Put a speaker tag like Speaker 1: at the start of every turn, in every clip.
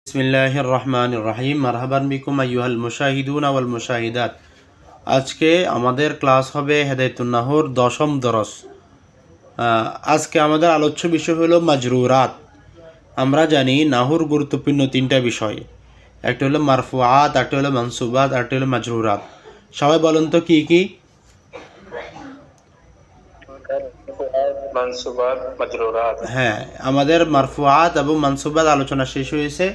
Speaker 1: বিসমিল্লাহির রহমানির রহিম। মারহাবান বিকুম আইয়ুহাল মুশাহিদুন ওয়াল মুশাহিদাত। আজকে আমাদের ক্লাস হবে হেদায়েতুন নাহর 10ম দরস। আজকে আমাদের আলোচ্য বিষয় হলো মাজরুরাত। আমরা জানি নাহুর গুরুত্বপূর্ণ তিনটা বিষয়, একটা হলো মারফুআত, একটা হলো মানসুবাত, একটা হলো মাজরুরাত। সবাই বলেন তো কি কি? হ্যাঁ, আমাদের মারফুআত এবং মানসুবাত আলোচনা শেষ হয়েছে,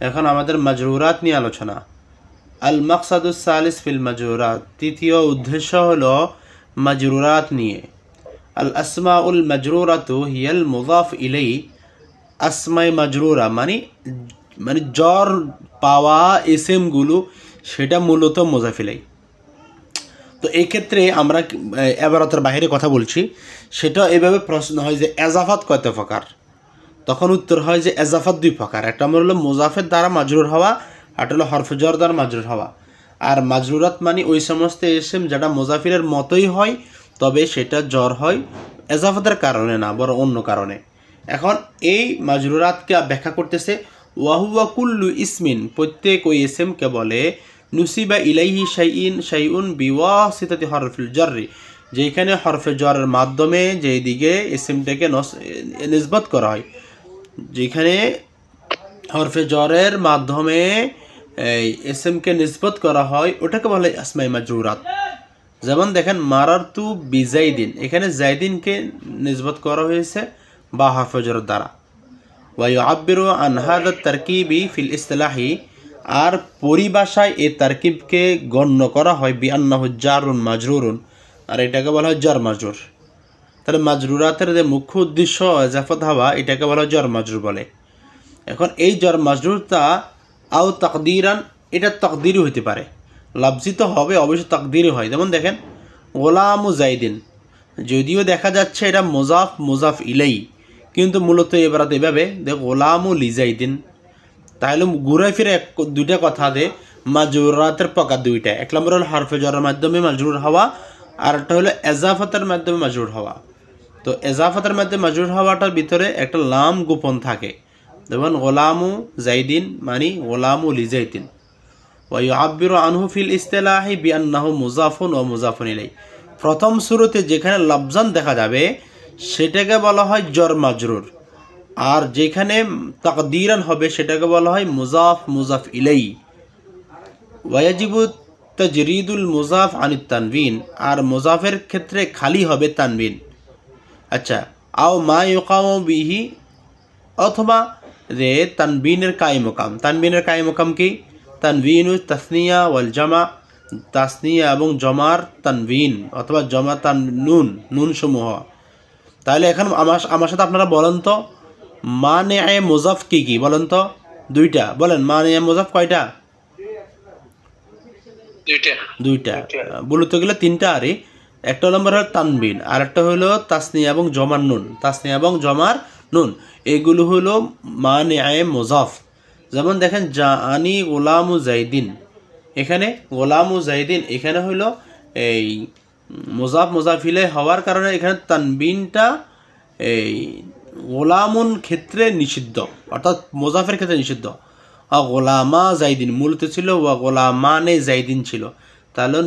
Speaker 1: এখন আমাদের মাজরুরাত নিয়ে আলোচনা। আল মাকসাদুস সালিস ফিল মাজরুরাত, তৃতীয় উদ্দেশ্য হলো মাজরুরাত নিয়ে। আল আসমাউল মাজরুরাতু হিয়াল মুযাফ ইলাই, আসমাই মাজরুরা মানে জ্বর পাওয়া এসএমগুলো, সেটা মূলত মুযাফ ইলাই। তো এই ক্ষেত্রে আমরা এবারতের বাইরে কথা বলছি, সেটা এভাবে প্রশ্ন হয় যে এজাফাত কত প্রকার? তখন উত্তর হয় যে এজাফাত দুই প্রকার, একটা আমরা হলো মুজাফের দ্বারা মাজরুর হওয়া, আর হলো হরফে জর দ্বারা মাজরুর হওয়া। আর মাজরুরাত মানে ওই সমস্ত এসএম যেটা মুজাফিরের মতোই হয়, তবে সেটা জর হয় এজাফাতের কারণে না, বরং অন্য কারণে। এখন এই মাজরুরাতকে ব্যাখ্যা করতেছে, ওয়াহুয়া কুল্লু ইসমিন, প্রত্যেক ওই এসএমকে বলে নুসিবা ইলাইহি শাইউন বিওয়াসিতাতি হরফিল জাররি, যেখানে হরফে জরের মাধ্যমে যেই দিকে এসএমটাকে নিসবত করা হয়, যেখানে হরফে জরের মাধ্যমে এই এসএমকে নিসবত করা হয়, ওটাকে বলে আসমাই মাজরুরাত। যেমন দেখেন মারারতু বিজাইদিন, এখানে জাইদিনকে নিসবত করা হয়েছে বা হরফে জরের দ্বারা। ওয়াইউআব্বিরু আন হাযা তারকিবি ফিল ইসতিলাহি, আর পরিভাষায় এই তারকিবকে গণ্য করা হয় বিআন্নাহু জারুন মাজরুরুন, আর এটাকে বলা হয় জর মাজরুর। তাহলে মাজরুরাতের যে মুখ্য উদ্দেশ্য এজাফত হওয়া, এটাকে বলা হয় জর মাজরুর বলে। এখন এই জর মাজরুরটা আও তাকদিরান, এটা তাকদিরই হইতে পারে, লাফজি তো হবে, অবশ্য তাকদিরই হয়। যেমন দেখেন গোলামু জাইদিন, যদিও দেখা যাচ্ছে এটা মুজাফ ইলাই, কিন্তু মূলত এবার এভাবে দেখ গোলামু লিজাইদিন। তাহলে ঘুরাই ফিরে দুইটা কথা দে, মাজরুরাতের প্রকার দুইটা, এক নম্বর হলো হরফে জরের মাধ্যমে মাজরুর হওয়া, আর একটা হলো এজাফতের মাধ্যমে মাজরুর হওয়া। তো এজাফতের মাধ্যমে মাজরুর হওয়াটার ভিতরে একটা লাম গোপন থাকে, যেমন গোলামু জাইদিন মানে গোলামু লিজাইদিন। ওয়াইউআব্বিরু আনহু ফিল ইসতিলাহি বিআন্নাহু মুজাফুন ওয়া মুজাফুন ইলাই, প্রথম শুরুতে যেখানে লফজান দেখা যাবে সেটাকে বলা হয় জর মাজরুর, আর যেখানে তাকদিরান হবে সেটাকে বলা হয় মুজাফ ইলাই। ওয়াজিবু তাজরিদুল মুজাফ আনিত তানবিন, আর মুজাফের ক্ষেত্রে খালি হবে তানবিন। আচ্ছা, আও মা ইউকামু বিহি, অথবা যে তানবিনের কায়মকাম। তানবিনের কায়মকাম কি? তানবিনু তাসনিয়া ওয়াল জামা, তাসনিয়া এবং জমার তানবিন, অথবা জমা নুন সমূহ। তাহলে এখন আমার সাথে আপনারা বলেন তো মানে মুজাফ কি কি বলেন তো? দুইটা বলেন, মানে মুজাফ কয়টা? দুইটা। বলতে গেলে তিনটা, আরে একটা নম্বর হলো তানবিন, আর একটা হলো তাসনিয়া এবং জমার নুন, তাসনিয়া এবং জমার নুন, এগুলো হলো মানে মুজাফ। যেমন দেখেন জাআনি গোলামু জাইদিন, এখানে গোলামু জাইদিন এখানে হলো এই মুজাফ ইলাই হওয়ার কারণে এখানে তানবিনটা এই গোলামুন ক্ষেত্রে নিষিদ্ধ, অর্থাৎ মুজাফের ক্ষেত্রে নিষিদ্ধ। গোলামা জাইদিন মূলত ছিল, ওয়া গোলামানে জাইদিন ছিল, তাহলে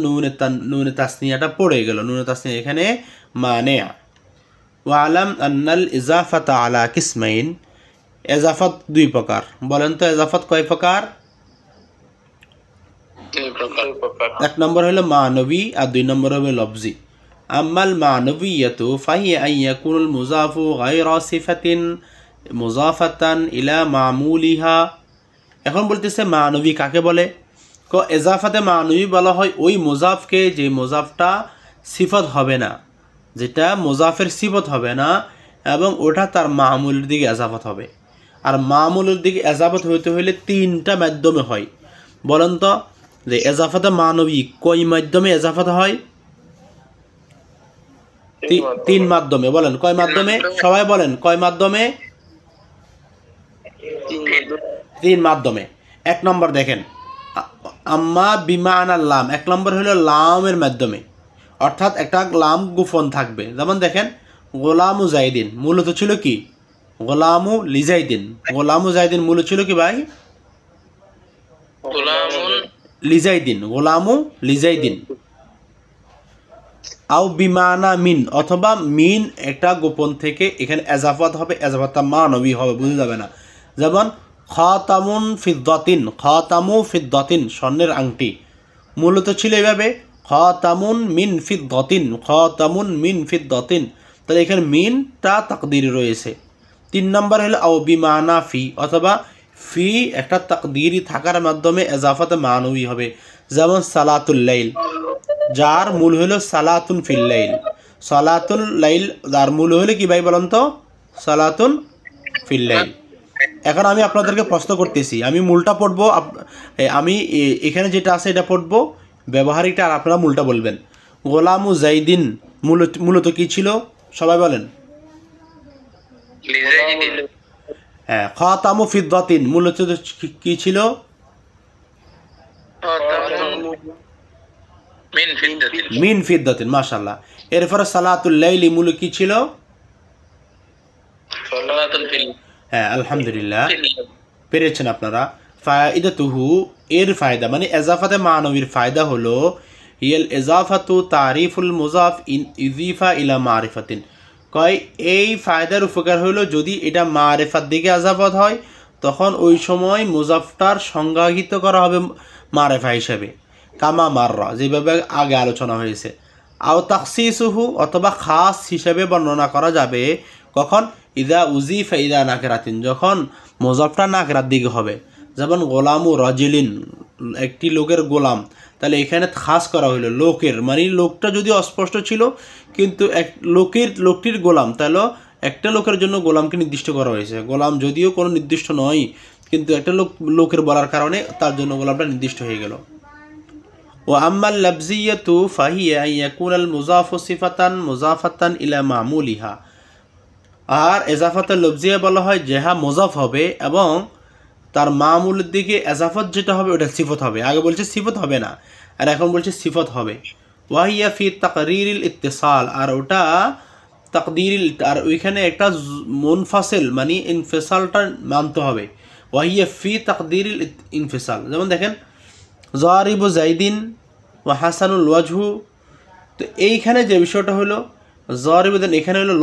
Speaker 1: নুনে তাসনিয়াটা পড়ে গেল, নুনে তাসনিয়া এখানে মানে। ওয়ালাম আন্নাল ইজাফাত আলা কিসমাইন, এজাফত দুই প্রকার। বলেন তো এজাফত কয় প্রকার? এক নম্বর হলো মানবী, আর দুই নম্বর হবে লফজি। আম্মাল মানবিয়াতু ফাহিয়া আন ইয়াকুনুল মুজাফু গায়রা সিফাতিন মুজাফাতান ইলা মামুলিহা। এখন বলতেছে মানবী কাকে বলে? এজাফাতে মানবী বলা হয় ওই মুজাফকে যে মুজাফটা সিফত হবে না, যেটা মুজাফের সিফত হবে না, এবং ওটা তার মামুলের দিকে এজাফত হবে। আর মামুলের দিকে এজাফত হইতে হইলে তিনটা মাধ্যমে হয়। বলেন তো যে এজাফাতে মানবী কয় মাধ্যমে এজাফত হয়? তিন মাধ্যমে। বলেন কয় মাধ্যমে? সবাই বলেন কয় মাধ্যমে? তিন মাধ্যমে। এক নম্বর দেখেন আম্মা বিমানা লাম, এক নম্বর হলো লামের মাধ্যমে, অর্থাৎ একটা লাম গোপন থাকবে। যেমন দেখেন গোলামু জাইদিন মূলত ছিল কি? গোলামু লিজাইদিন। গোলামু জাইদিন মূলত ছিল কি ভাই? লিজাইদিন, গোলামু লিজাইদিন। আও বিমানা মিন, অথবা মিন একটা গোপন থেকে এখানে এজাফত হবে, এজাফতটা মানবী হবে, বুঝে যাবে না। যেমন খাতামুন ফিদ্দাতিন, খাতামু ফিদ্দাতিন, স্বর্ণের আংটি, মূলত ছিল এইভাবে খাতামুন মিন ফিদ্দাতিন, খাতামুন মিন ফিদ্দাতিন, তাহলে এখানে মিনটা তাকদির রয়েছে। 3 নম্বর হলো আও বিমানা ফি, অথবা ফি একটা তাকদিরি থাকার মাধ্যমে এজাফতে মানবী হবে। যেমন সালাতুল লাইল, যার মূল হলো সালাতুন ফিল লাইল, সালাতুল লাইল যার মূল হলো কি ভাই বলেন তো? সালাতুন ফিল লাইল। এখন আমি আপনাদেরকে প্রশ্ন করতেছি, আমি মূলটা পড়বো, আমি এখানে যেটা আছে এটা পড়বো, ব্যবহারিকটা আর আপনারা মূলটা বলবেন। গোলামু জাইদিন মূলত কি ছিল সবাই বলেন? হ্যাঁ, খাতামু ফিদ্দাতিন মূলত কি ছিল? মিন ফিদ্দাতিন, মাশাআল্লাহ। এরপরে সালাতুল লাইলি মূল কি ছিল? হ্যাঁ, আলহামদুলিল্লাহ, পেরেছেন আপনারা। ফায়দাতুহু, এর ফায়দা মানে এজাফাতে মানবীর ফায়দা হলো হিয়াল এজাফাতু তারিফুল মুজাফ ইন ইজিফা ইলা মারিফাতিন। কয় এই ফায়দার উপকার হলো যদি এটা মারিফার দিকে এজাফত হয় তখন ওই সময় মুজাফটার সংজ্ঞায়িত করা হবে মারিফা হিসেবে, কামা মাররা, যেভাবে আগে আলোচনা হয়েছে। আও তাখসিসুহু, অথবা খাস হিসেবে বর্ণনা করা যাবে কখন? ইদা উজিফা ইদা নাকেরাতিন, যখন মুজাফটা নাকেরার দিকে হবে। যেমন গোলামু রাজিলিন, একটি লোকের গোলাম, তাহলে এখানে খাস করা হইলো লোকের, মানে লোকটা যদি অস্পষ্ট ছিল কিন্তু এক লোকটির গোলাম, তাহলে একটা লোকের জন্য গোলামকে নির্দিষ্ট করা হয়েছে। গোলাম যদিও কোনো নির্দিষ্ট নয় কিন্তু একটা লোকের বলার কারণে তার জন্য গোলামটা নির্দিষ্ট হয়ে গেল। ও আম্মাল লাফজিয়াতু ফাহিয়া ইয়াকুনাল মুজাফু সিফাতান মুজাফাতান ইলা মামুলিহা। আর এজাফাতুল লফজিয়া বলা হয় যেহা মুজাফ হবে এবং তার মামুলের দিকে এজাফত যেটা হবে ওটা সিফত হবে। আগে বলছে সিফত হবে না, আর এখন বলছে সিফত হবে। ওয়াহিয়া ফি তাকরিরিল ইত্তিসাল, আর ওটা তাকদিরিল, আর ওইখানে একটা মুনফাসিল মানে ইনফিসালটা মানতে হবে। ওয়াহিয়া ফি তাকদিরিল ইনফিসাল, যেমন দেখেন জারিবু জাইদিন ওয়া হাসানুল ওয়াজহু। তো এইখানে যে বিষয়টা হলো জারিবু, এখানে হলো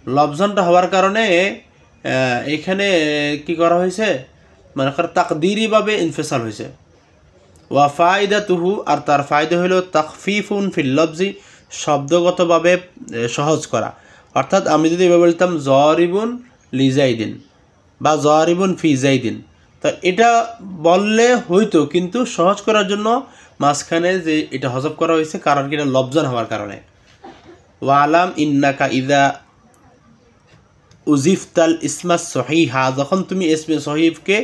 Speaker 1: লফজানটা হওয়ার কারণে এখানে কি করা হয়েছে, মানে তাকদিরিভাবে ইনফিসাল হয়েছে। ওয়া ফায়দাতুহু, আর তার ফায়দা হলো তাখফিফুন ফিল লফজি, শব্দগতভাবে সহজ করা। অর্থাৎ আমি যদি এভাবে বলতাম জারিবুন লিজাইদিন বা জারিবুন ফি জাইদিন, তা এটা বললে হইতো, কিন্তু সহজ করার জন্য মাঝখানে যে এটা হজব করা হয়েছে, কারণ কি এটা লফজান হওয়ার কারণে। ওয়ালাম ইন্নাকা ইদা উজিফতাল ইসমাস সহিহা, যখন তুমি ইসমে সহিফকে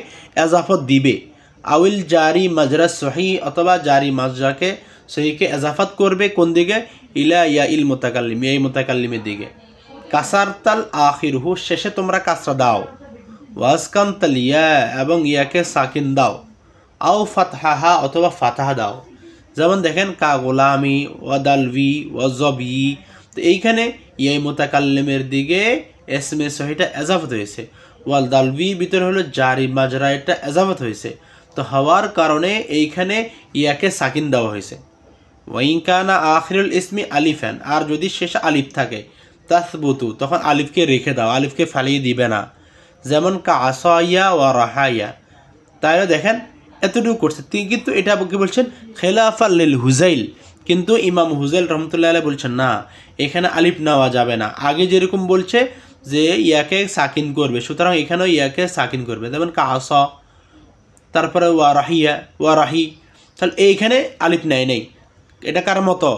Speaker 1: এজাফত দিবে, আউল জারি মাজরা সহি, অথবা জারি মাজরাকে সহিকে এজাফত করবে কোন দিকে? ইলা ইয়া ইল মুতাকাল্লিম, এই মুতাকাল্লিমের দিকে। কাসারতাল আখিরহু, শেষে তোমরা কাসরা দাও। ওয়াসকান্তাল ইয়া, এবং ইয়াকে সাকিন দাও। আও ফাতহাহা, অথবা ফাতাহা দাও। যেমন দেখেন কা গোলামি ওয়াদালভি ওয়াজবি, তো এইখানে ইয়াই মুতাকাল্লিমের দিকে এসমে সহিটা এজাফত হয়েছে। ওয়াল দালভি ভিতরে হলো জারি মাজরা, এটা এজাফত হয়েছে। তো হওয়ার কারণে এইখানে ইয়াকে সাকিন দেওয়া হয়েছে। ওয়াইনকানা আখিরুল ইসমি আলিফান, আর যদি শেষে আলিফ থাকে তাসবুতু, তখন আলিফকে রেখে দাও, আলিফকে ফালিয়ে দিবে না। যেমন কা আসাইয়া ওয়া রাহাইয়া, তাইলে দেখেন এতটুকু করছে। কিন্তু এটা কি বলছেন? খেলাফা লিল হুজাইল, কিন্তু ইমাম হুজাইল রহমতুল্লাহ আলাইহি বলছেন না, এখানে আলিফ নেওয়া যাবে না। আগে যেরকম বলছে যে ইয়াকে সাকিন করবে, সুতরাং এখানেও ইয়াকে সাকিন করবে। যেমন কা আসা, তারপরে ওয়া রাহিয়া ওয়া রাহি, তাহলে এইখানে আলিফ নেই। এটা কার মতো?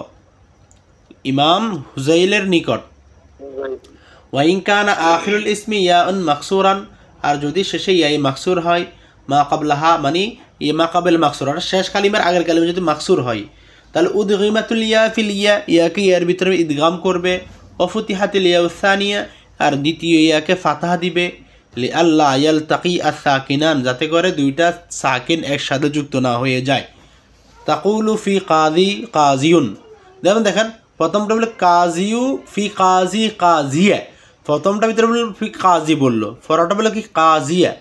Speaker 1: ইমাম হুজাইলের নিকট। ওয়াইন কানা আখিরুল ইসমি ইয়াউন মাকসুরান, আর যদি শেষে ইয়াই মাকসুর হয়, মা কাবলাহা মানে ইয়া মা কাবিল মাকসুর, আর শেষ কালিমার আগের কালিমা যদি মাকসুর হয় তাহলে উদগিমাতুল ইয়া ফিল ইয়া, ইয়াকে ইয়ার ভিতরে ইদগাম করবে। ওফুতিহাতুল ইয়া সানিয়া, আর দ্বিতীয় ইয়াকে ফাতাহা দিবে। লি আল্লাহ ইয়ালতাকি আস-সাকিনান, যাতে করে দুইটা সাকিন একসাথে যুক্ত না হয়ে যায়। তাকুলু ফি কাজি কাজিউন, দেখেন প্রথমটা বলে কাজিউ ফি কাজি কাজিয়া, প্রথমটা ভিতরে বলে ফি কাজি বললো, পরটা বলে কি কাজিয়া।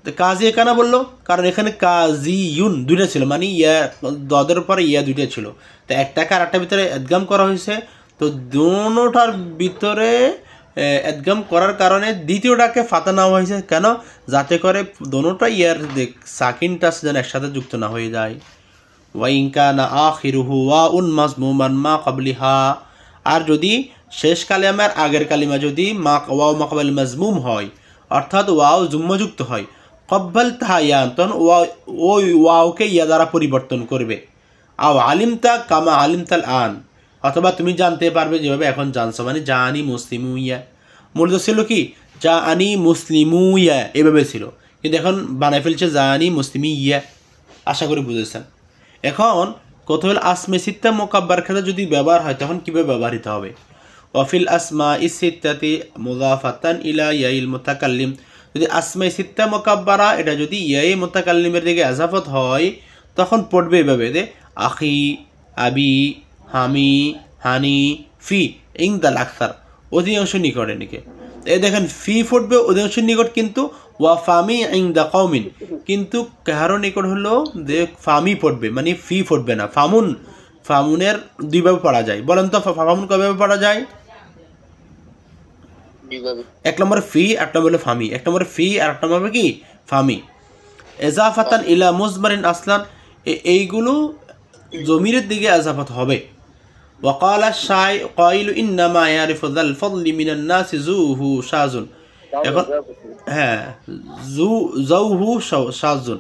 Speaker 1: তো কাজী কেন বললো? কারণ এখানে কাজিউন দুইটা ছিল, মানে ইয়া দদের পরে ইয়া দুইটা ছিল, তো একটাকে আর একটা ভিতরে এদগাম করা হয়েছে। তো দোনোটার ভিতরে এদগাম করার কারণে দ্বিতীয়টাকে ফাতা নেওয়া হয়েছে কেন? যাতে করে দোনোটা ইয়ার সাকিনটা যেন একসাথে যুক্ত না হয়ে যায়। ওয়াইন কানা আখিরুহু ওয়াউন মাজমুমান মা ক্বাবলিহা, আর যদি শেষ কালিমার আগের কালিমা যদি ওয়াও মাকাবাল মাজমুম হয়, অর্থাৎ ওয়াও জুম্মযুক্ত হয়, কব্বাল তাহায়ান, তখন ওই ওয়াওকে ইয়া দ্বারা পরিবর্তন করবে। আও আলিমতা কামা আলিমতাল আন, অথবা তুমি জানতে পারবে যেভাবে এখন জানছো, মানে জানি মুসলিমুইয়া। মূলত ছিল কি জানি মুসলিমুইয়া এভাবে ছিল, কিন্তু এখন বানায় ফেলছে জানি মুসলিমিয়া। আশা করি বুঝেছেন। এখন কত হল আসমে সিত্তা মোকাব্বার ক্ষেত্রে যদি ব্যবহার হয় তখন কীভাবে ব্যবহৃত হবে? ওয়াফিল আসমা ইসিত্তাতি মুযাফাতান ইলা ইয়াইল মুতাকাল্লিম, যদি আসমা সিত্তা মোকাব্বারা এটা যদি ইয়াই মুতাকাল্লিমের দিকে আজাফত হয় তখন পড়বে এভাবে যে আখি, আবি, হামি, হানি, ফি ইংদাল আখতার, অধিকাংশ নিকটে নিকে। এই দেখেন ফি ফুটবে অধিকাংশ নিকট, কিন্তু ওয়া ফামি ইংদা কওমিন, কিন্তু কারো নিকট হলো যে ফামি পড়বে, মানে ফি ফুটবে না। ফামুন, ফামুনের দুইভাবে পড়া যায়, বলেন তো ফামুন কয়ভাবে পড়া যায়? এক নম্বরে ফি, এক নম্বরে ফামি। এক নম্বরে ফি আর এক নম্বরে কি ফামি। এজাফাতান ইলা মুজমারিন আসলান, এইগুলো জমিরের দিকে এজাফত হবে। ওয়াকাল শাই কাইলু ইন্নামা ইয়ারিফু যাল ফাদলি মিনান নাসি জুহু শাজুন, এখন হ্যাঁ জৌহু শাজুন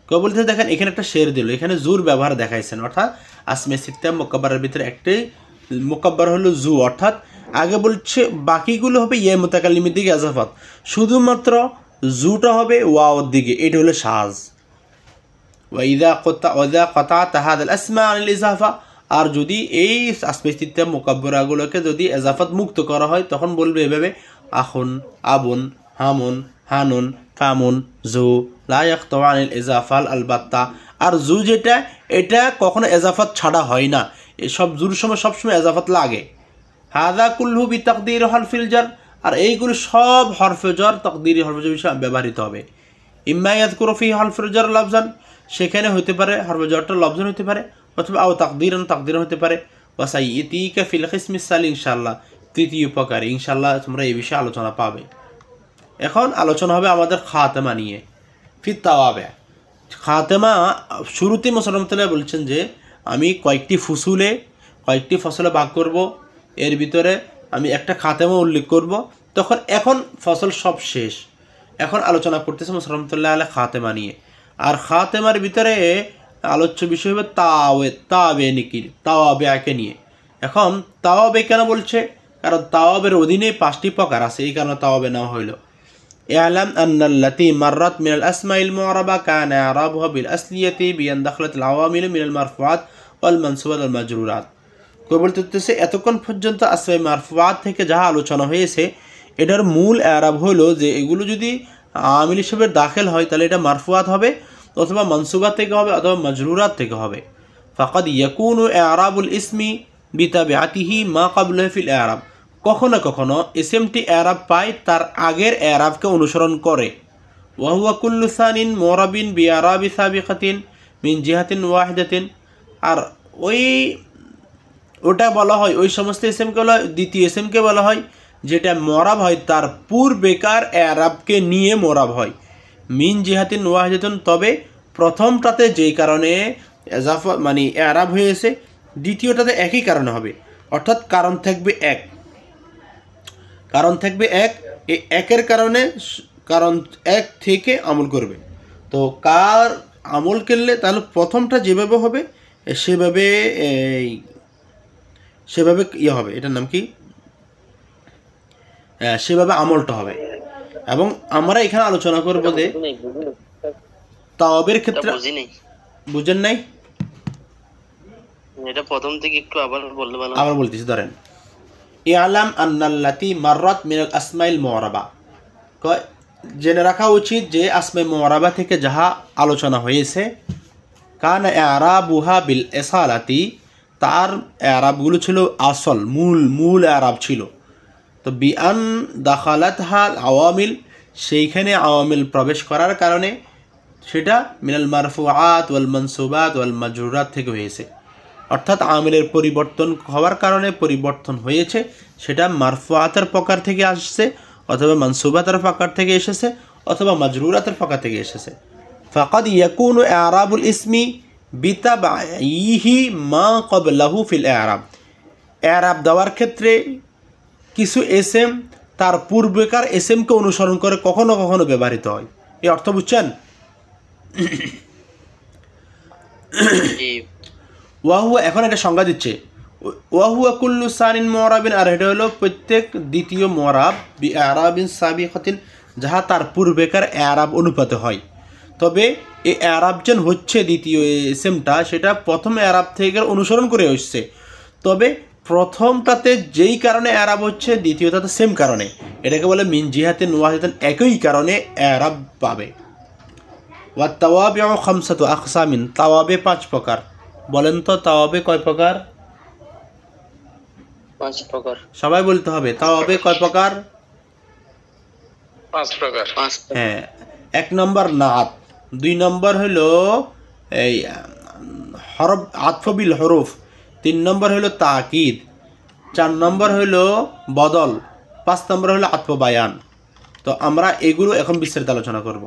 Speaker 1: কেউ বলতে দেখেন এখানে একটা শের দিল, এখানে জুর ব্যবহার দেখাইছেন, অর্থাৎ আসমে সিত্তা মোকাব্বারের ভিতরে একটাই মোকাব্বার হলো জু, অর্থাৎ আগে বলছে বাকিগুলো হবে ইয়ে মুতাকাল্লিমের দিকে এজাফত, শুধুমাত্র জুটা হবে ওয়াওর দিকে, এটা হলো শাজ। ওয়াইদা কতা'তা হাযাল আসমা আনিল ইজাফা, আর যদি এই আসমে সিত্তা মোকাব্বারাগুলোকে যদি এজাফত মুক্ত করা হয় তখন বলবে এভাবে আখুন, আবুন, হামুন, হানুন, ফামুন, জু লা ইয়াখতাউ আনিল ইজাফাল আলবাত্তা। আর জু যেটা, এটা কখনো এজাফত ছাড়া হয় না, এসব জুর সময় সবসময় এজাফত লাগে। হাদা কুল্লু বি তাকদির হরফিল জার, আর এইগুলো সব হরফে জার তাকদিরি হরফে জার হিসেবে ব্যবহৃত হবে। ইম্মা ইয়াযকুরু ফি হরফিল জার লাফজান, সেখানে হতে পারে হরফে জারটা লফজান হতে পারে, অথবা আও তাকদিরান তাকদিরান হতে পারে। ওয়াসাইয়িতিকা ফিল কিসমিস সালি, ইনশাআল্লাহ তৃতীয় প্রকারে ইনশাআল্লাহ তোমরা এই বিষয়ে আলোচনা পাবে। এখন আলোচনা হবে আমাদের খাতেমা নিয়ে। ফির তাওয়াবে, খাতেমা শুরুতে মুসলমান বলছেন যে আমি কয়েকটি ফসলে ভাগ করব, এর ভিতরে আমি একটা খাতেমা উল্লেখ করব, তখন এখন ফসল সব শেষ, এখন আলোচনা করতেছে মুসলমান আলাইহি খাতেমা নিয়ে। আর খাতেমার ভিতরে আলোচ্য বিষয় হবে তাওয়াবে নিয়ে। এখন তাওয়াবে কেন বলছে? কারণ তাওয়াবের অধীনে 5টি প্রকার আছে, এই কারণে তাওয়াবে নেওয়া হইল। ইআলাম আন্নাল্লাতী মাররাত মিনাল আসমাইল মুআরাবা কানা ইরাবুহা বিল আসলিয়াতি বিআন দাখলাতিল আওয়ামিল মিনাল মারফুআত ওয়াল মানসুবাত ওয়াল মাজরুরাত। কই বলতেছে এতক্ষণ পর্যন্ত আসমাই মারফুআত থেকে যাহা আলোচনা হয়েছে এটার মূল ইরাব হলো যে এগুলো যদি আমিল হিসেবে দাখিল হয় তাহলে এটা মারফুআত হবে, অথবা মানসুবাত থেকে হবে, অথবা মাজরুরাত থেকে হবে। ফাকাদ ইয়াকুনু ইরাবুল ইসমি বিতাবিআতিহি মা ক্বাবলাহু ফিল ইরাব, কখনো কখনো ইসমটি এরাব পায় তার আগের এরাবকে অনুসরণ করে। ওয়াহুয়া কুল্লু সানিন মুরাবিন বিআরাবি সাবিকাতিন মিন জিহাতিন ওয়াহিদাতিন, আর ওটা বলা হয় ওই সমস্ত ইসমকে বলা হয়, দ্বিতীয় ইসমকে বলা হয় যেটা মরাব হয় তার পূর্বেকার এরাবকে নিয়ে মরাব হয়। মিন জিহাতিন ওয়াহিদাতিন, তবে প্রথমটাতে যেই কারণে এজাফা মানে এরাব হয়েছে দ্বিতীয়টাতে একই কারণে হবে, অর্থাৎ কারণ থাকবে এক, এই একের কারণে কারণ এক থেকে আমল করবে। তো কার আমল করলে তাহলে প্রথমটা যেভাবে হবে সেভাবে ইয়ে হবে, এটার নাম কি, সেভাবে আমলটা হবে। এবং আমরা এখানে আলোচনা করবো যে তাওয়াবের ক্ষেত্রে বুঝেন নাই,
Speaker 2: এটা প্রথম থেকে একটু আবার বলতে পারলাম,
Speaker 1: আবার বলতেছি ধরেন ইআলাম আন্নাল্লাতী মাররাত মিনাল আসমাইল মুআরাবা, জেনে রাখা উচিত যে আসমাই মুআরাবা থেকে যাহা আলোচনা হয়েছে কানা ইরাবুহা বিল ইসালাতি, তার ইরাবগুলো ছিল আসল মূল ইরাব ছিল। তো বিআন দাখালাতহা আওয়ামিল, সেইখানে আওয়ামিল প্রবেশ করার কারণে সেটা মিনাল মারফুআত ওয়াল মানসুবাত ওয়াল মাজরুরাত থেকে হয়েছে। অর্থাৎ আওয়ামিলের পরিবর্তন হওয়ার কারণে পরিবর্তন হয়েছে, সেটা মারফুআতের প্রকার থেকে আসছে, অথবা মানসুবাতের প্রকার থেকে এসেছে, অথবা মাজরুরাতের প্রকার থেকে এসেছে। ফাকাদ ইয়াকুনু ইআরাবুল ইসমি বিতাবঈহি মা ক্বাবলাহু ফিল ইআরাব। ইআরাব দেওয়ার ক্ষেত্রে কিছু এসএম তার পূর্বেকার এসএমকে অনুসরণ করে কখনো কখনো ব্যবহৃত হয়। এই অর্থ বুঝছেন? ওয়াহুয়া, এখন একটা সংজ্ঞা দিচ্ছে, ওয়াহুয়া কুল্লু সানিন মুরাবিন, আর এটা হলো প্রত্যেক দ্বিতীয় মুরাব বি ইআরাবিন সাবিকাতিন, যাহা তার পূর্বেকার ইআরাব অনুপাতে হয়। তবে এই ইআরাব যেন হচ্ছে দ্বিতীয় এসএমটা, সেটা প্রথম ইআরাব থেকে অনুসরণ করে আসছে। তবে প্রথমটাতে যেই কারণে ইআরাব হচ্ছে, দ্বিতীয়টাতে সেম কারণে, এটাকে বলে মিন জিহাতিন ওয়াহিদান, একই কারণে ইআরাব পাবে। ওয়া তাওয়াবিউ খামসাতু আকসামিন, তাওয়াবে 5 প্রকার। বলেন তো তাওয়াবে কয় প্রকার?
Speaker 2: 5 প্রকার।
Speaker 1: সবাই বলতে হবে তাওয়াবে কয় প্রকার?
Speaker 2: 5 প্রকার।
Speaker 1: হ্যাঁ, 1 নম্বর নাত, 2 নম্বর হলো এই হরফ আতফ বিল হরফ, 3 নম্বর হলো তাকিদ, 4 নম্বর হলো বদল, 5 নম্বর হলো আতফ বায়ান। তো আমরা এগুলো এখন বিস্তারিত আলোচনা করব।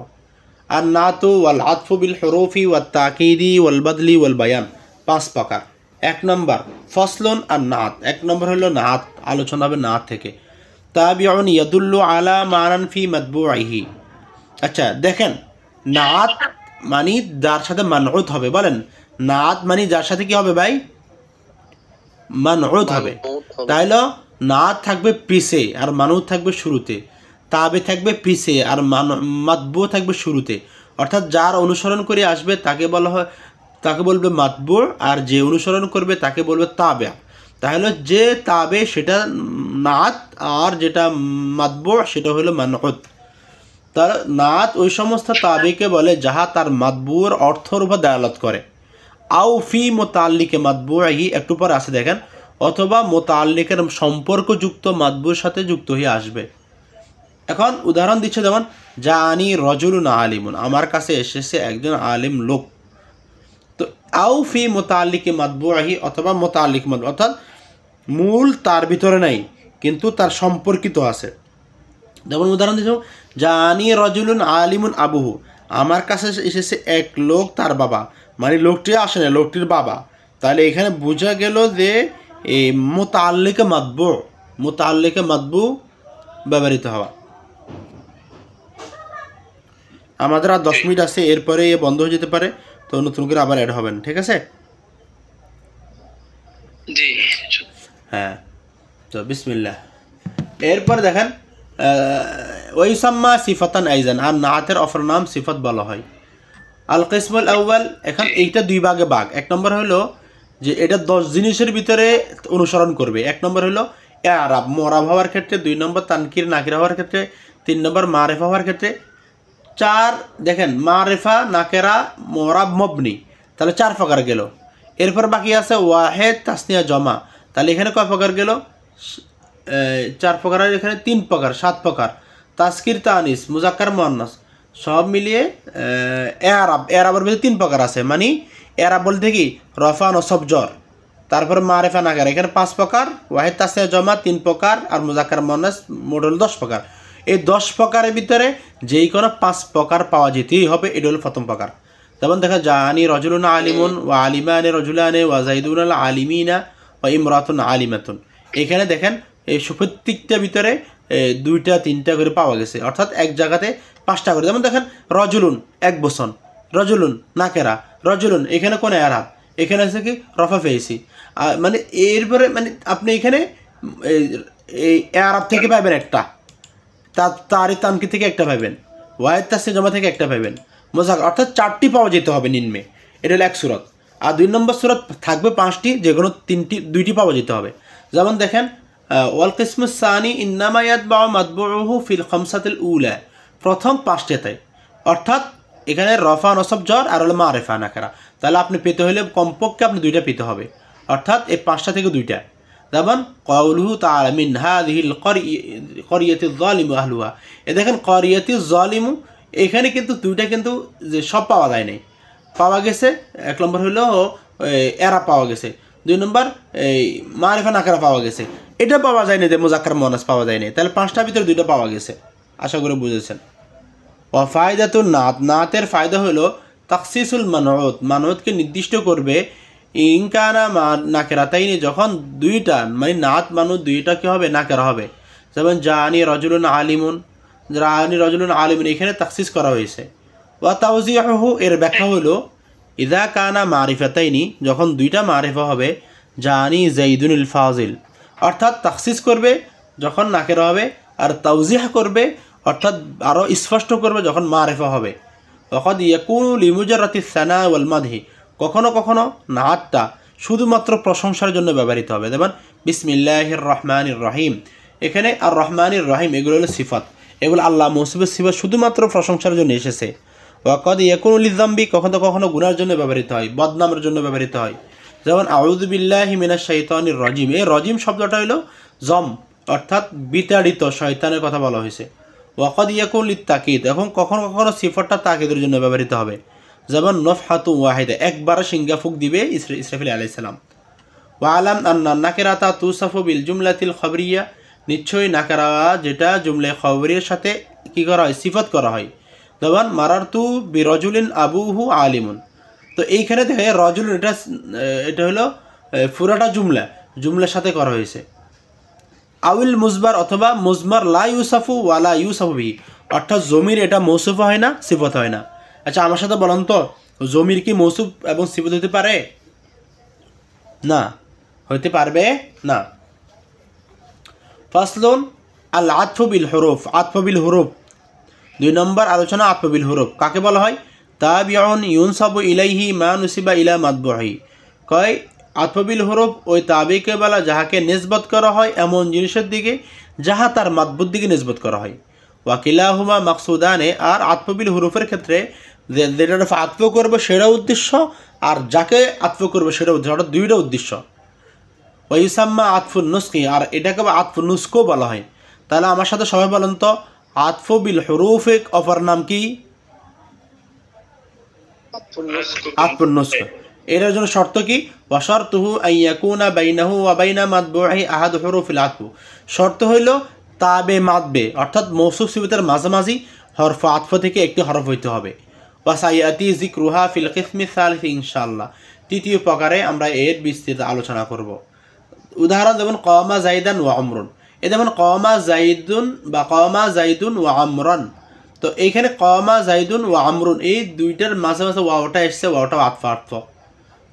Speaker 1: আর নাতু ওয়াল আতফ বিল হরফি ওয়াত তাকিদি ওয়াল বদলি ওয়াল বায়ান 5 প্রকার। 1 নম্বর ফসলুন আর নাত, 1 নম্বর হলো নাত, আলোচনা হবে নাত থেকে। তাবিউন ইয়াদুল্লু আলা মানান ফি মাতবুইহি। আচ্ছা দেখেন, নাত মানে যার সাথে মানউত হবে। বলেন, নাত মানে যার সাথে কি হবে ভাই? মানউত হবে। তাইলে নাত থাকবে পিছে আর মানউত থাকবে শুরুতে, তাবে থাকবে পিছে আর মাতবু থাকবে শুরুতে। অর্থাৎ যার অনুসরণ করে আসবে তাকে বলা হয়, তাকে বলবে মাতবু, আর যে অনুসরণ করবে তাকে বলবে তাবে। তাহলে যে তাবে সেটা নাত, আর যেটা মাতবু সেটা হলো মানউত। তার নাত ওই সমস্ত তাবিকে বলে যাহা তার মাতবুর অর্থর উপর দালালত করে। আও ফি মুতাল্লিকে মাতবুহি, একটু পরে আসে দেখেন, অথবা মুতাল্লিকের সম্পর্কযুক্ত মাতবুর সাথে যুক্ত হয়ে আসবে। এখন উদাহরণ দিচ্ছে, যেমন জানি রজুলুন আলিমুন, আমার কাছে এসেছে একজন আলিম লোক। তো আও ফি মুতাল্লিকে মাতবুহি, অথবা মুতাল্লিক মাতবু, অর্থাৎ মূল তার ভিতরে নাই কিন্তু তার সম্পর্কিত আছে। যেমন উদাহরণ দিচ্ছ, জানি রজুলুন আলিমুন আবুহু, আমার কাছে এসেছে এক লোক তার বাবা, মানে লোকটি আসে না, লোকটির বাবা। তাহলে এখানে বোঝা গেল যে এই মুতাল্লিকে মাতবু ব্যবহৃত হওয়া। আমাদের আর 10 মিনিট আছে, এরপরে এ বন্ধ হয়ে যেতে পারে, তো নতুন করে আবার অ্যাড হবেন, ঠিক আছে?
Speaker 2: জি
Speaker 1: হ্যাঁ, তো বিসমিল্লাহ। এরপরে দেখেন ওয়াইসাম্মা সিফাতান আইজান, আর নাতের অপর নাম সিফত বলা হয়। আল কিসমুল আউয়াল, এখন এইটা 2 ভাগে ভাগ। 1 নম্বর হলো যে এটা 10 জিনিসের ভিতরে অনুসরণ করবে। 1 নম্বর হলো ইআরাব, মুরাব হওয়ার ক্ষেত্রে, 2 নম্বর তানকির নাকিরা হওয়ার ক্ষেত্রে, 3 নম্বর মারিফা হওয়ার ক্ষেত্রে, 4 দেখেন মারিফা নাকেরা মুরাব মবনি, তাহলে 4 প্রকার গেল। এরপর বাকি আছে ওয়াহেদ তাসনিয়া জমা, তাহলে এখানে কয় প্রকার গেল? 4 প্রকার, আর এখানে 3 প্রকার, 7 প্রকার। তাসকির তানিস মুজাক্কার মুআন্নাস সব মিলিয়ে এরাবের ভিতরে 3 প্রকার আছে। মানে এরাব বলতে কি রফা নসব জর, তারপরে মারিফা নাকার, এখানে 5 প্রকার, ওয়াহিদ তাসনিয়া জমা 3 প্রকার, আর মুজাক্কার মুআন্নাস মোট হলো 10 প্রকার। এই 10 প্রকারের ভিতরে যেই কোনো 5 প্রকার পাওয়া যেতেই হবে, এটা হলো প্রথম প্রকার। যেমন দেখা জানি রজুলুন আলিমুন ওয়া আলিমানে রজুলানে ওয়া জাইদুন আল আলিমিনা ওয়া ইমরাতুন আলিমাতুন। এখানে দেখেন এই প্রত্যেকটা ভিতরে 2টা 3টা করে পাওয়া গেছে, অর্থাৎ এক জায়গাতে 5টা করে। যেমন দেখেন রজুলুন এক বচন, রজুলুন নাকেরা, রজুলুন এখানে কোন এরাব, এখানে আছে কি রফা পেয়েছি। মানে এরপরে মানে আপনি এখানে এই এরাব থেকে পাবেন একটা, তারই তানকি থেকে একটা পাবেন, ওয়াহিদ তাসনিয়া জমা থেকে একটা পাবেন, মোজাক, অর্থাৎ 4টি পাওয়া যেতে হবে নিম্নে। এটা হলো 1 সূরত। আর 2 নম্বর সূরত থাকবে 5টি, যেগুলো 2টি পাওয়া যেতে হবে। যেমন দেখেন ওয়াল কিসমুস সানি ইন্নামা ইয়াতবাউ মাতবুহু ফিল খামসাতিল উলা, প্রথম 5টাতে, অর্থাৎ এখানে রফা নসব জর আর হলো মারিফা নাকেরা। তাহলে আপনি পেতে হলে কমপক্ষে আপনি 2টা পেতে হবে, অর্থাৎ এই 5টা থেকে 2টা। যেমন কাউলুহু তাআলা মিন হাযিহিল ক্বরিয়াতিয যালিমু আহলুহা। এ দেখেন ক্বরিয়াতিয যালিমু, এখানে কিন্তু দুইটা কিন্তু যে সব পাওয়া যায় নাই, পাওয়া গেছে এক নম্বর হলো এরা পাওয়া গেছে, দুই নম্বর এই মারিফা নাকরা পাওয়া গেছে। এটা পাওয়া যায় না যে মুজাক্কার মুয়ান্নাস পাওয়া যায় না, তাহলে পাঁচটার ভিতরে দুইটা পাওয়া গেছে। আশা করে বুঝেছেন। ওয়া ফায়দাতুন নাত, নাতের ফায়দা হলো তাখসিসুল মানউত, মানউতকে নির্দিষ্ট করবে। ইনকানা নাকেরাতাইনি, যখন দুইটা মানে নাত মানুষ দুইটা কি হবে, নাকেরা হবে। যেমন জানি রজুলুন আলিমুন, জানি রজুলুন আলিমুন, এখানে তাখসিস করা হয়েছে। ওয়া তাওজিউহু, এর ব্যাখ্যা হলো ইদা কানা মারিফাতাইনি, যখন দুইটা মারিফা হবে, জানি জাইদুল ফাজিল, অর্থাৎ তাখসিস করবে যখন নাকেরা হবে, আর তাওজিহ করবে অর্থাৎ আরও স্পষ্ট করবে যখন মারিফা হবে। ওয়াকাদ ইয়াকুনু লিমুজাররাতি সানা ওয়াল মাদহি, কখনো কখনো নাতটা শুধুমাত্র প্রশংসার জন্য ব্যবহৃত হবে। যেমন বিসমিল্লাহির রহমানির রহিম, এখানে আর রহমানির রহিম এগুলো হলো সিফাত, এগুলো আল্লাহ মৌসুফের সিফাত, শুধুমাত্র প্রশংসার জন্য এসেছে। ওয়াকাদ ইয়াকুনু লিযামবি, কখনো কখনো গুনার জন্য ব্যবহৃত হয়, বদনামের জন্য ব্যবহৃত হয়। যেমন আউযু বিল্লাহি মিনাশ শাইতানির রাজিম, এই রাজিম শব্দটা হলো জম, অর্থাৎ বিতাড়িত শয়তানের কথা বলা হয়েছে। ওয়াকাদ ইয়াকুন লিত্তাকিদ, এখন কখনো কখনো সিফাতটা তাকিদের জন্য ব্যবহৃত হবে। যেমন নফহাতু ওয়াহিদা, একবার সিংহা ফুক দিবে ইসরাফিল আলাইহিস সালাম। ওয়া আলাম আন্না নাকিরাতা তুসাফু বিল জুমলাতিল খবরিয়া, নিশ্চয়ই নাকারা যেটা জুমলা খবরের সাথে কি করা হয়, সিফাত করা হয়। যেমন মারারতু বিরজুলিন আবুহু আলিমুন, তো এইখানে দেখে রজুল, এটা হলো পুরাটা জুমলার সাথে করা হয়েছে। আউল মুজবার, অথবা মুজমার লা ইউসাফু ওয়ালা ইউসাফু বিহি, অর্থাৎ জমির এটা মৌসুফ হয় না, সিফত হয় না। আচ্ছা আমার সাথে বলেন তো, জমির কি মৌসুফ এবং সিফত হতে পারে? না, হইতে পারবে না। ফাসলুন আল আতফু বিল হুরুফ, আতফু বিল হুরুফ, 2 নম্বর আলোচনা আতফু বিল হুরুফ কাকে বলা হয়? তাবিউন ইউনসাবু ইলাইহি মা নুসিবা ইলা মাতবুহি, কয় আতফু বিল হুরুফ ওই তাবিকে বলা যাহাকে নিসবত করা হয় এমন জিনিসের দিকে যাহা তার মাতবুর দিকে নিসবত করা হয়। ওয়াকিলাহুমা মাকসুদানে, আর আতফু বিল হুরুফের ক্ষেত্রে যেটা আতফ করবে সেটা উদ্দেশ্য, আর যাকে আতফ করবে সেটা উদ্দেশ্য, অর্থাৎ দুইটা উদ্দেশ্য। ওয়াইসাম্মা আতফুন নুসকি, আর এটাকে আতফুন নুস্কো বলা হয়। তাহলে আমার সাথে সবাই বলেন তো, আতফু বিল হুরুফের অপর নাম কি? আতফুন নুস্ক। এটার জন্য শর্ত কি? ওয়াশারতুহু আইয়াকুনা বাইনাহু ওয়া বাইনা মাতবুহি আহাদ হুরুফিল আতফ, শর্ত হইল তাবে মাতবে, অর্থাৎ মৌসুফ সিফাতের মাঝামাঝি হরফ আতফ থেকে একটি হরফ হইতে হবে। ওয়াসাইয়াতি যিকরুহা ফিল কিসমি সালিস ইনশাআল্লাহ, তৃতীয় প্রকারে আমরা এর বিস্তৃত আলোচনা করব। উদাহরণ যেমন কওমা জাইদান ওয়া আমরুন, এ যেমন কওমা জাইদুন বা কওমা জাইদুন ওয়া আমরান, তো এইখানে কওমা জাইদুন ওয়া আমরুন এই দুইটার মাঝে মাঝে ওয়াওটা এসছে, ওয়াওটা আতফ।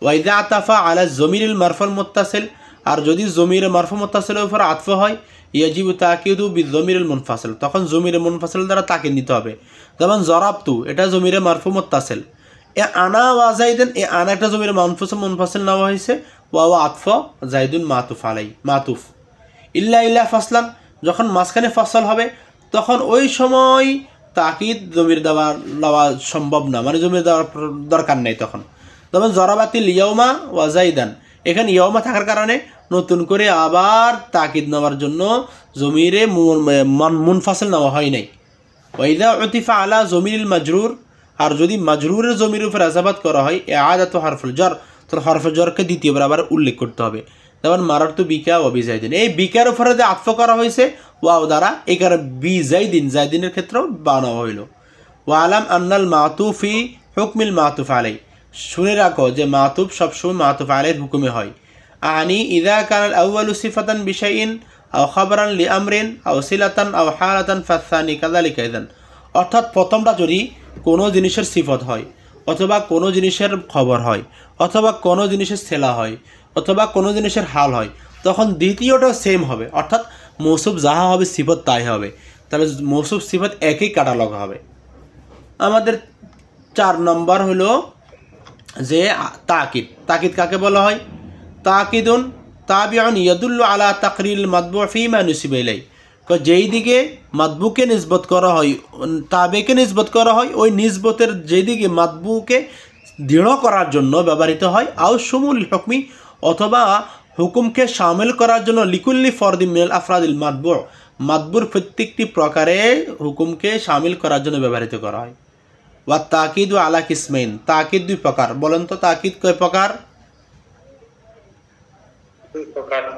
Speaker 1: ওয়াইদা আতাফা আলা জমিরিল মারফুল মুত্তাসিল, আর যদি জমির মারফু মুত্তাসিলের উপর আতফ হয়, ইয়াজিবু তাকিদু বিজমিরিল মুনফাসিল, তখন জমির মুনফাসিল দ্বারা তাকিদ নিতে হবে। যেমন জরাবতু, এটা জমিরে মারফু মুত্তাসিল। এ আনা ওয়া জাইদান, এ আনা একটা জমিরে মুনফাসিল নেওয়া হয়েছে, ওয়া আতফ জাইদুন মাতুফ আলাই, মাতুফ। ইল্লা ফাসলান, যখন মাঝখানে ফসল হবে তখন ওই সময় তাকিদ জমির দেওয়া সম্ভব না, মানে জমির দেওয়ার দরকার নেই তখন। যেমন জরাবাতিল ইয়ৌমা ওয়া জাইদান, এখানে ইয়ৌমা থাকার কারণে নতুন করে আবার তাকিদ নেওয়ার জন্য জমিরে মুনফাসিল নেওয়া হয় নাই। ওয়াইদা উতিফা আলা জমিরিল মাজরুর, আর যদি মাজরুরের জমির উপর আজাবাত করা হয়, আদাত হরফুল জর, তোর হরফুল জরকে দ্বিতীয়বার আবার উল্লেখ করতে হবে। যেমন মারারতু বিকা ও বিজাইদিন, এই বিকার উপরে যে আতফ করা হয়েছে ওয়াও দ্বারা, এই কারণে বিজাইদিন, জাইদিনের ক্ষেত্রেও বানানো হইল। ওয়া আলাম আন্নাল মাতুফি হুকমিল মাতুফ আলাই, শুনে রাখো যে মাতুফ সবসময় মাতুফ আলাইয়ের হুকুমে হয়। আনি ইদা কানাল আউয়ালু সিফাতান বিশাইইন আও খাবরান লি আমরিন আও সিলাতান আও হালাতান ফাসানি কাযালিকা ইযান, অর্থাৎ প্রথমটা যদি কোনো জিনিসের সিফত হয়, অথবা কোনো জিনিসের খবর হয়, অথবা কোনো জিনিসের সেলা হয়, অথবা কোনো জিনিসের হাল হয়, তখন দ্বিতীয়টাও সেম হবে, অর্থাৎ মৌসুফ যাহা হবে সিফত তাই হবে। তাহলে মৌসুফ সিফত একই ক্যাটালগ হবে। আমাদের 4 নম্বর হলো যে তাকিদ। তাকিদ কাকে বলা হয়? তাকিদুন তাবিউন ইয়াদুল্লু আলা তাকরিল মাতবু ফিমা নুসিবা ইলাই, যেই দিকে মাতবুকে নিসবত করা হয়, তাবেকে নিসবত করা হয়, ওই নিসবতের যেদিকে মাতবুকে দৃঢ় করার জন্য ব্যবহৃত হয়। আও শুমুল হুকমি, অথবা হুকুমকে শামিল করার জন্য লিকুল্লি ফরদি মিনাল আফরাদিল মাতবু, মাতবুর প্রত্যেকটি প্রকারে হুকুমকে শামিল করার জন্য ব্যবহৃত করা হয়। ওয়া তাকিদ ও আলা কিসমাইন, তাকিদ দুই প্রকার। বলেন তো তাকিদ কয় প্রকার?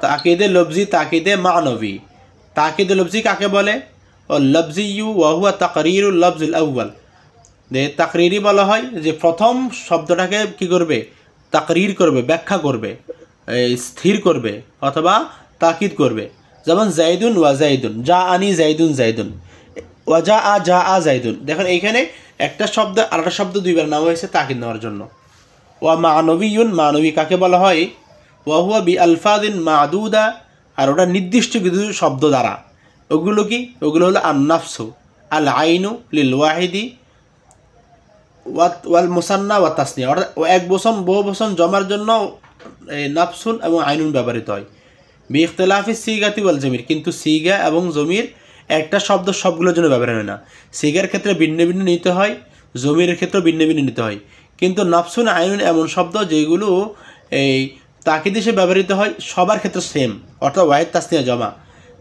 Speaker 1: তাকিদে লফজি, তাকিদে মানবী। তাকিদে লফজি কাকে বলে? ও লফজিয়ু ওয়া হুয়া তাকরিরুল লফজুল আউয়াল, যে তাকরিরি বলা হয় যে প্রথম শব্দটাকে কি করবে? তাকরির করবে, ব্যাখ্যা করবে, স্থির করবে অথবা তাকিদ করবে। যেমন জাইদুন ওয়া জাইদুন, যা আনি জাইদুন জাইদুন, ওয়া যা আ জাইদুন। দেখেন এইখানে একটা শব্দ আরেকটা শব্দ দুইবার নেওয়া হয়েছে তাকিদ নেওয়ার জন্য। ওয়া মানবীয়ুন, মানবী কাকে বলা হয়? ওয়া হুয়া বি আলফাদিন মাদুদা, আর ওটা নির্দিষ্ট কিছু শব্দ দ্বারা। ওগুলো কি? ওগুলো হলো আন নাফসু, আল আইনু লিল ওয়াহিদি, ওয়াল মুসান্না ওয়া তাসনিয়া, অর্থাৎ এক বচন বহু বচন জমার জন্য নাফসুন এবং আইনুন ব্যবহৃত হয়। বি ইখতিলাফি সিগাতি ওয়াল জমির, কিন্তু সিগা এবং জমির একটা শব্দ সবগুলোর জন্য ব্যবহার হয় না। সিগার ক্ষেত্রে ভিন্ন ভিন্ন নিতে হয়, জমিরের ক্ষেত্রেও ভিন্ন ভিন্ন নিতে হয়। কিন্তু নাফসুন আইনুন এমন শব্দ যেগুলো এই তাকিদ হিসেবে ব্যবহৃত হয় সবার ক্ষেত্রে সেম, অর্থাৎ ওয়াহিদ তাসনিয়া জমা।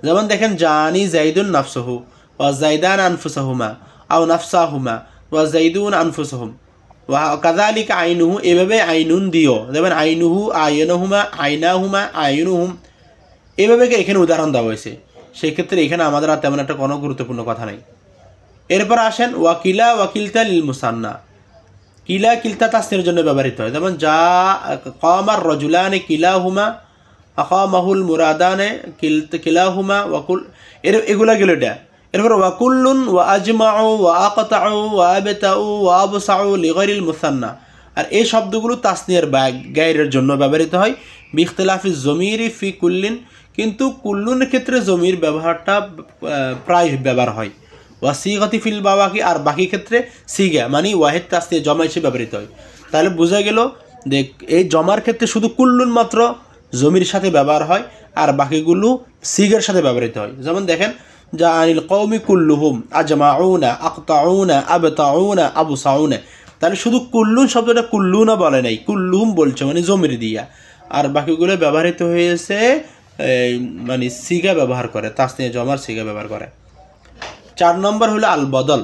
Speaker 1: যেমন দেখেন জানি জাইদুন নাফসহু ওয়া জাইদান আনফুসাহুমা আও নাফসাহুমা ওয়া জাইদুন আনফুসাহুম ওয়া কাযালিকা আইনুহু, এভাবে আইনুন দিও। যেমন আইনুহু, আয়নুহুমা, আইনাহুমা, আয়নুহুম, এভাবে এখানে উদাহরণ দেওয়া হয়েছে। সেই ক্ষেত্রে এখানে আমাদের আর তেমন একটা কোনো গুরুত্বপূর্ণ কথা নেই। এরপর আসেন ওয়াকিলা ওয়াকিলতা লিল মুসান্না, কিলা কিলতা তাসনিয়ার জন্য ব্যবহৃত হয়। যেমন যা কামার রজুলানে কিলাহুমা আকামাহুল মুরাদানে কিলাহুমা ওয়াকুল, এগুলা গেল এটা। এরপর ওয়াকুল্লুন ওয়া আজমাউ ওয়া আকতাউ ওয়া আবতাউ ওয়া আবসাউ লিগাইরিল মুসান্না, আর এই শব্দগুলো তাসনিয়ার বা গায়রের জন্য ব্যবহৃত হয়। বিখতিলাফি জমিরি ফি কুল্লিন, কিন্তু কুল্লুনের ক্ষেত্রে জমির ব্যবহারটা প্রায় ব্যবহার হয়। ওয়া সিগাতি ফিল বাবাকি, আর বাকি ক্ষেত্রে সিগা মানে ওয়াহিদ তাসনিয়া জমা হিসেবে ব্যবহৃত হয়। তাহলে বোঝা গেল যে এই জমার ক্ষেত্রে শুধু কুল্লুন মাত্র জমির সাথে ব্যবহার হয়, আর বাকিগুলো সিগার সাথে ব্যবহৃত হয়। যেমন দেখেন যা আনিল কওমি কুল্লুহুম আজমাউনা আকতাউনা আবতাউনা আবসাউনা, তাহলে শুধু কুল্লুন শব্দটা কুল্লুনা বলে নাই, কুল্লুহুম বলছে মানে জমির দিয়া, আর বাকিগুলো ব্যবহৃত হয়েছে মানে সিগা ব্যবহার করে, তাসনিয়া জমার সিগা ব্যবহার করে। 4 নম্বর হলো আল বদল।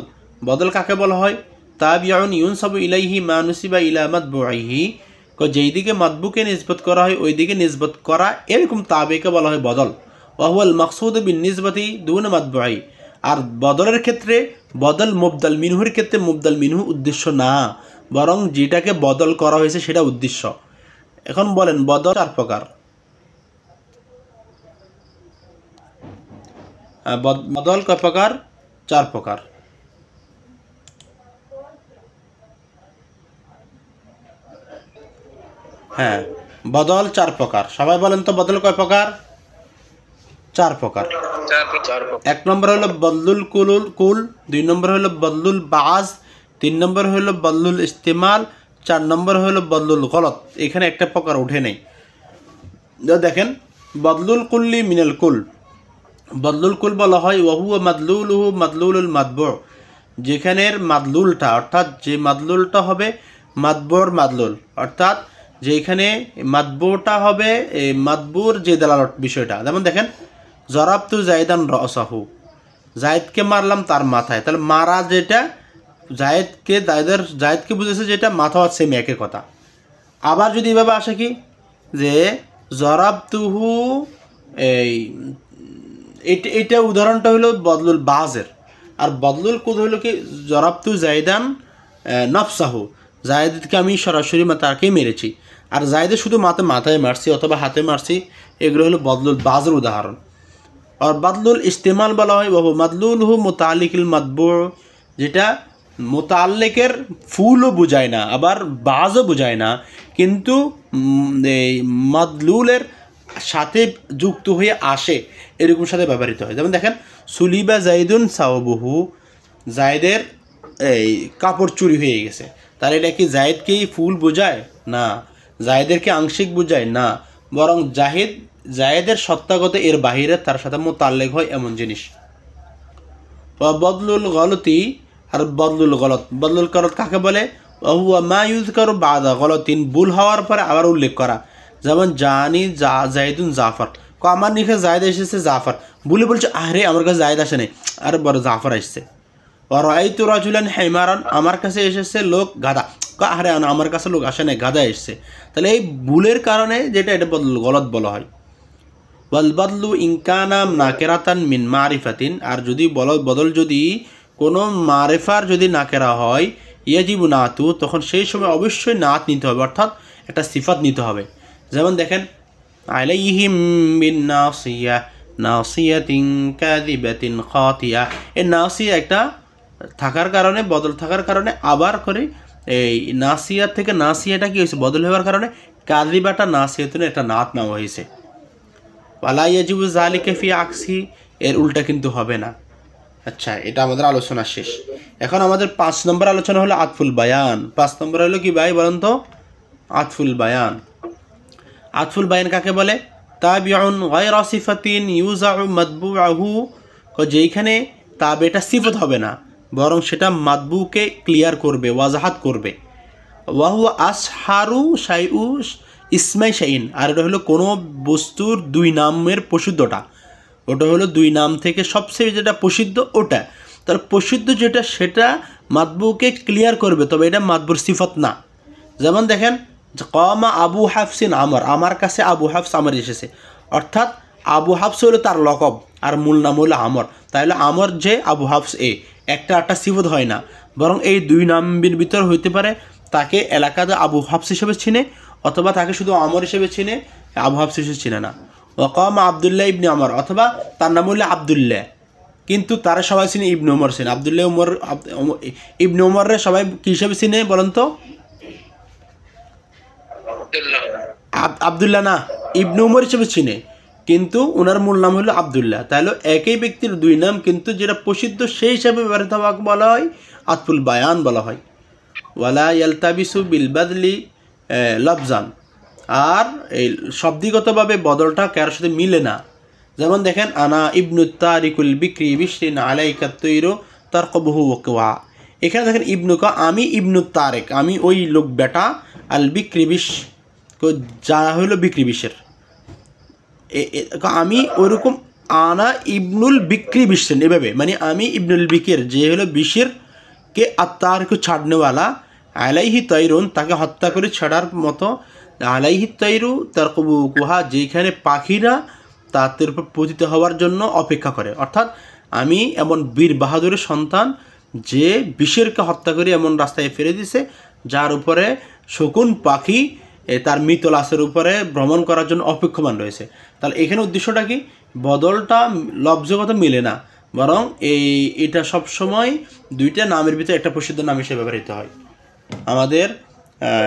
Speaker 1: বদল কাকে বলা হয়? তাবিউন ইউনসাবু ইলাইহি মা নুসিবা ইলা মাতবুইহি, যেই দিকে মাতবুকে নিসবত করা হয় ওই দিকে নিসবত করা, এরকম তাবিকে বলা হয় বদল। ওয়া হুয়াল মাকসুদ বিন নিসবতি দুন মাতবুই, আর বদলের ক্ষেত্রে বদল মুবদাল মিনহুর ক্ষেত্রে মুবদাল মিনহু উদ্দেশ্য না, বরং যেটাকে বদল করা হয়েছে সেটা উদ্দেশ্য। এখন বলেন বদল 4 প্রকার। বদল কয় প্রকার? 4 প্রকার। হ্যাঁ, বদল 4 প্রকার। সবাই বলেন তো বদল কয় প্রকার? 4 প্রকার। 1 নম্বর হলো বদলুল কুল, 2 নম্বর হলো বদলুল বাজ, 3 নম্বর হলো বদলুল ইস্তেমাল, 4 নম্বর হলো বদলুল গলত। এখানে একটা প্রকার উঠে নেই। দেখেন বদলুল কুল্লি মিনাল কুল, বদলুল কুল বলা হয় ওয়াহুয়া মাদলুলুহু মাদলুলুল মাতবু, যেখানের মাদলুলটা অর্থাৎ যে মাদলুলটা হবে মাতবুর মাদলুল, অর্থাৎ যেখানে মাতবুটা হবে মাতবুর যে দালালত বিষয়টা। যেমন দেখেন জরাবতু জাইদান রসাহু, জায়েদকে মারলাম তার মাথায়, তাহলে মারা যেটা জায়েদকে বুঝেছে যেটা মাথা হচ্ছে মেয়েকে কথা। আবার যদি এভাবে আসে কি যে জরাবতুহু, এটা উদাহরণটা হলো বদলুল বাজের, আর বদলুল কুদ হইল কি জরাবতু জাইদান নফসাহু, জায়েদকে আমি সরাসরি তাকেই মেরেছি, আর জায়েদের শুধু মাথায় মারছি অথবা হাতে মারছি, এগুলো হলো বদলুল বাজের উদাহরণ। আর বদলুল ইস্তেমাল বলা হয় বাবু মাদলুলহু মুতাআল্লিকুল মাতবু, যেটা মুতাআল্লিকের ফুলও বুঝায় না আবার বাজও বুঝায় না, কিন্তু এই মাদলুলের সাথে যুক্ত হয়ে আসে, এরকম সাথে ব্যবহৃত হয়। যেমন দেখেন সুলিবা জাইদুন সাওবুহু, জায়েদের এই কাপড় চুরি হয়ে গেছে, তাহলে এটা কি জায়েদকেই ফুল বোঝায়? না। জায়েদেরকে আংশিক বোঝায়? না, বরং জায়েদের সত্তাগত এর বাহিরে তার সাথে মুতাল্লিক হয় এমন জিনিস। বদলুল গলতি আর বদলুল গলত, বদলুল গলত কাকে বলে? হুয়া মা ইউযকারু বাদা গলতিন, ভুল হওয়ার পরে আবার উল্লেখ করা। যেমন জানি জায়দুন জাফর, আমার নিখে জায়দ এসেছে জাফর, বলে বলছে আরে আমার কাছে জায়দ আসে নাই, আরে বড় জাফর আসছে। আর এই তো রাজুলান হেমারান, আমার কাছে এসেছে লোক গাদা, আরে আমার কাছে লোক আসে নাই, গাদা এসছে। তাহলে এই ভুলের কারণে যেটা এটা গলত বলা হয়। ওয়াল বাদলু ইনকানাম নাকেরাতান মিন মারিফাতিন, আর যদি বদল যদি কোনো মারেফার যদি নাকেরা হয়, ইয়াজিবু নাতু, তখন সেই সময় অবশ্যই নাত নিতে হবে, অর্থাৎ একটা সিফাত নিতে হবে। যেমন দেখেন আলাইহিম বিন নাসিয়া নাসিয়াতিন কাযিবাতিন খাতিয়া, এই নাসিয়া একটা থাকার কারণে, বদল থাকার কারণে আবার করে এই নাসিয়া থেকে নাসিয়াটা কি হয়েছে, বদল হওয়ার কারণে কাযিবাটা নাসিয়াতুন একটা নাত নেওয়া হয়েছে। ওয়ালা ইয়াজিবু যালিকা ফি আকসি, এর উল্টা কিন্তু হবে না। আচ্ছা, এটা আমাদের আলোচনা শেষ। এখন আমাদের 5 নম্বর আলোচনা হলো আতফুল বায়ান। 5 নম্বর হলো কি ভাই বলেন তো? আতফুল বায়ান। আতফুল বায়ান কাকে বলে? তাবিউন গায়রা সিফাতিন ইউজাউ মাতবুআহু, যেইখানে তাবেটা সিফত হবে না, বরং সেটা মাতবুকে ক্লিয়ার করবে, ওয়াজাহাত করবে। ওয়াহু আসহারু শাইউ ইসমাই শাইন, আর এটা হলো কোনো বস্তুর 2 নামের প্রসিদ্ধটা, ওটা হলো 2 নাম থেকে সবচেয়ে যেটা প্রসিদ্ধ ওটা। তার প্রসিদ্ধ যেটা সেটা মাতবুকে ক্লিয়ার করবে, তবে এটা মাতবুর সিফত না। যেমন দেখেন কমা আবু হাফসিন আমর, আমার কাছে আবু হাফস আমর এসেছে, অর্থাৎ আবু হাফস হলো তার লকব আর মূল নাম হলো আমর। তাহলে আমর যে আবু হাফস একটা সিফত হয় না, বরং এই 2 নামের ভিতর হইতে পারে তাকে এলাকাতে আবু হাফস হিসেবে চিনে, অথবা তাকে শুধু আমর হিসেবে চিনে, আবু হাফস হিসেবে চিনে না। ওয়াকাম আবদুল্লাহ ইবনে আমর, অথবা তার নাম হলো আবদুল্লাহ, কিন্তু তারা সবাই চিনে ইবনে ওমর চিনে। আবদুল্লাহ ওমর ইবনে ওমরে সবাই কী হিসেবে চিনে বলেন তো? আবদুল্লাহ না, ইবনে ওমর হিসেবে চিনে, কিন্তু ওনার মূল নাম হলো আবদুল্লাহ। তাহলে একই ব্যক্তির 2 নাম, কিন্তু যেটা প্রসিদ্ধ সেই হিসাবে ব্যবহৃত হওয়াকে বলা হয় আতফুল বায়ান বলা হয়। ওয়ালা ইয়ালতাবিসু বিল বাদলি লফজান, আর এই শব্দিগতভাবে বদলটা কারোর সাথে মিলে না। যেমন দেখেন আনা ইবনু তারিকুল বিক্রি বিশরিন আলাইকা তৈরো তারকবহু ওয়া, এখানে দেখেন ইবনু আমি ইবনু তারেক, আমি ওই লোক বেটা, আল বিক্রি বিশ যা হইল বিক্রি বিশের, আমি ওইরকম আনা ইবনুল বিক্রি বিশেন, এভাবে মানে আমি ইবনুল বিকের যে হলো বিশের কে আত্মারকে ছাড়নেওয়ালা, আলাইহি তৈরুন তাকে হত্যা করে ছাড়ার মতো, আলাইহি তৈরু তার কবু কুহা যেখানে পাখিরা তাদের উপর পতিত হওয়ার জন্য অপেক্ষা করে, অর্থাৎ আমি এমন বীর বাহাদুরের সন্তান যে বিশেরকে হত্যা করে এমন রাস্তায় ফেলে দিছে যার উপরে শকুন পাখি তার মৃত লাশের উপরে ভ্রমণ করার জন্য অপেক্ষমান রয়েছে। তাহলে এখানে উদ্দেশ্যটা কি? বদলটা লব্জগত মিলে না, বরং এটা সবসময় 2টা নামের ভিতরে একটা প্রসিদ্ধ নাম হিসেবে ব্যবহৃত হয়। আমাদের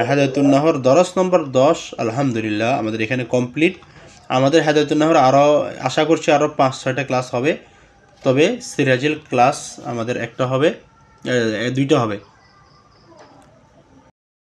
Speaker 1: হেদায়েতুন নহর দরস নম্বর 10 আলহামদুলিল্লাহ আমাদের এখানে কমপ্লিট। আমাদের হেদায়েতুন নহর আরও আশা করছি আরও 5-6টা ক্লাস হবে, তবে সিরাজিল ক্লাস আমাদের 1টা হবে, 2টা হবে।